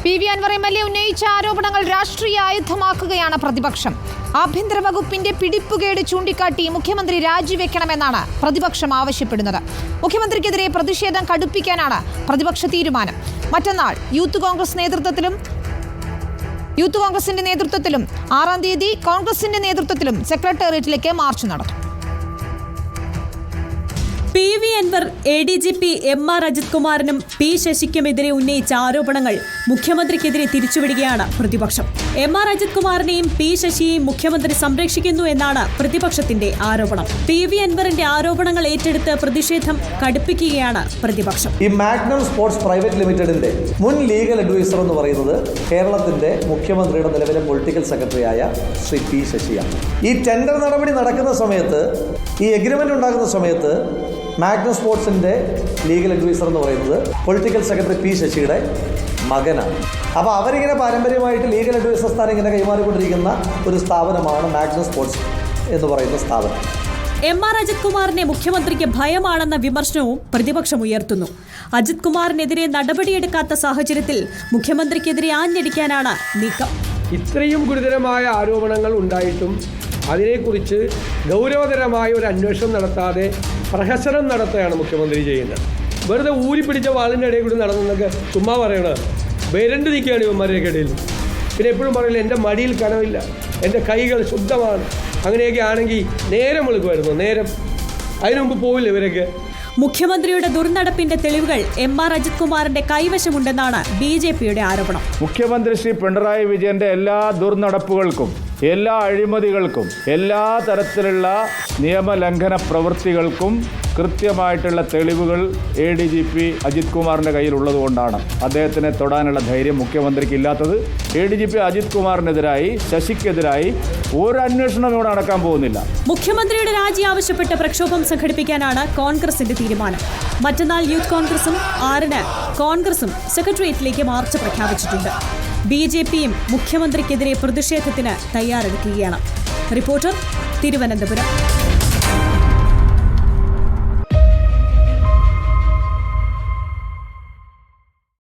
PV Anwar MLA ഉന്നയിച്ച ആരോപണങ്ങൾ രാഷ്ട്രീയ ആയുധമാക്കുകയാണ് പ്രതിപക്ഷം. ആഭ്യന്തര വകുപ്പിന്റെ പിടിപ്പുകേട് ചൂണ്ടിക്കാട്ടി മുഖ്യമന്ത്രി രാജിവെക്കണമെന്നാണ് പ്രതിപക്ഷം ആവശ്യപ്പെടുന്നത്. മുഖ്യമന്ത്രിക്കെതിരെ പ്രതിഷേധം കടുപ്പിക്കാനാണ് പ്രതിപക്ഷ തീരുമാനം. മറ്റന്നാൾ യൂത്ത് കോൺഗ്രസിന്റെ നേതൃത്വത്തിലും 6-ാം തീയതി കോൺഗ്രസിന്റെ നേതൃത്വത്തിലും സെക്രട്ടേറിയറ്റിലേക്ക് മാർച്ച് നടത്തും. PV Anwar, ADGP MR Ajith കുമാറിനും P ശശിക്കുമെതിരെ ഉന്നയിച്ച ആരോപണങ്ങൾ മുഖ്യമന്ത്രിക്കെതിരെ തിരിച്ചുവിടുകയാണ് പ്രതിപക്ഷം. MR അജിത് കുമാറിനെയും P ശശിയെയും മുഖ്യമന്ത്രി സംരക്ഷിക്കുന്നു എന്നാണ് പ്രതിപക്ഷത്തിന്റെ ആരോപണം. PV Anwarന്റെ ആരോപണങ്ങൾ ഏറ്റെടുത്ത് പ്രതിഷേധം കടുപ്പിക്കുകയാണ് പ്രതിപക്ഷം. ഈ മാഗ്നം സ്പോർട്സ് പ്രൈവറ്റ് ലിമിറ്റഡിന്റെ മുൻ ലീഗൽ അഡ്വൈസർ എന്ന് പറയുന്നത് കേരളത്തിന്റെ മുഖ്യമന്ത്രിയുടെ നിലവിലെ പൊളിറ്റിക്കൽ സെക്രട്ടറിയായ ശ്രീ P ശശിയാണ്. ഈ ടെൻഡർ നടപടി നടക്കുന്ന സമയത്ത്, ഈ എഗ്രിമെന്റ് ഉണ്ടാകുന്ന സമയത്ത് മാഗ്നം സ്പോർട്സിൻ്റെ ലീഗൽ അഡ്വൈസർ എന്ന് പറയുന്നത് പൊളിറ്റിക്കൽ സെക്രട്ടറി P ശശിയുടെ മകനാണ്. അപ്പോൾ അവരിങ്ങനെ പാരമ്പര്യമായിട്ട് ലീഗൽ അഡ്വൈസർ സ്ഥാനം ഇങ്ങനെ കൈമാറിക്കൊണ്ടിരിക്കുന്ന ഒരു സ്ഥാപനമാണ് മാഗ്നം സ്പോർട്സ് എന്ന് പറയുന്ന സ്ഥാപനം. MR അജിത് കുമാറിനെ മുഖ്യമന്ത്രിക്ക് ഭയമാണെന്ന വിമർശനവും പ്രതിപക്ഷം ഉയർത്തുന്നു. അജിത് കുമാറിനെതിരെ നടപടിയെടുക്കാത്ത സാഹചര്യത്തിൽ മുഖ്യമന്ത്രിക്കെതിരെ ആഞ്ഞടിക്കാനാണ് നീക്കം. ഇത്രയും ഗുരുതരമായ ആരോപണങ്ങൾ ഉണ്ടായിട്ടും അതിനെക്കുറിച്ച് ഗൗരവതരമായ ഒരു അന്വേഷണം നടത്താതെ പ്രഹസനം നടത്തുകയാണ് മുഖ്യമന്ത്രി ചെയ്യുന്നത്. വെറുതെ ഊരിപ്പിടിച്ച വാളിൻ്റെ ഇടയിൽ കൂടി നടന്നതൊക്കെ ചുമ്മാ പറയണത്. വിരണ്ട് നിൽക്കുകയാണ് ഇവന്മാരുടെയൊക്കെ ഇടയിൽ. പിന്നെ എപ്പോഴും പറയില്ല എൻ്റെ മടിയിൽ കനവില്ല, എൻ്റെ കൈകൾ ശുദ്ധമാണ്. അങ്ങനെയൊക്കെ ആണെങ്കിൽ നേരം വിളിക്കുമായിരുന്നു. നേരം അതിനു മുമ്പ് പോവില്ല ഇവരൊക്കെ. മുഖ്യമന്ത്രിയുടെ ദുർനടപ്പിന്റെ തെളിവുകൾ MR അജിത് കുമാറിന്റെ കൈവശമുണ്ടെന്നാണ് BJPയുടെ ആരോപണം. മുഖ്യമന്ത്രി ശ്രീ പിണറായി വിജയന്റെ എല്ലാ ദുർനടപ്പുകൾക്കും, എല്ലാ അഴിമതികൾക്കും, എല്ലാ തരത്തിലുള്ള നിയമലംഘന പ്രവൃത്തികൾക്കും കൃത്യമായിട്ടുള്ള തെളിവുകൾ ADGP അജിത് കുമാറിൻ്റെ കയ്യിലുള്ളതുകൊണ്ടാണ് അദ്ദേഹത്തിനെ തൊടാനുള്ള ധൈര്യം മുഖ്യമന്ത്രിക്ക് ഇല്ലാത്തത്. ADGP അജിത് കുമാറിനെതിരായി, ശശിക്കെതിരായി ഒരു അന്വേഷണം ഇവിടെ നടക്കാൻ പോകുന്നില്ല. മുഖ്യമന്ത്രിയുടെ രാജി ആവശ്യപ്പെട്ട് പ്രക്ഷോഭം സംഘടിപ്പിക്കാനാണ് കോൺഗ്രസിന്റെ തീരുമാനം. മറ്റന്നാൾ യൂത്ത് കോൺഗ്രസും 6-ന് കോൺഗ്രസും സെക്രട്ടേറിയറ്റിലേക്ക് മാർച്ച് പ്രഖ്യാപിച്ചിട്ടുണ്ട്. BJPയും മുഖ്യമന്ത്രിക്കെതിരെ പ്രതിഷേധത്തിന് തയ്യാറെടുക്കുകയാണ്. റിപ്പോർട്ടർ, തിരുവനന്തപുരം.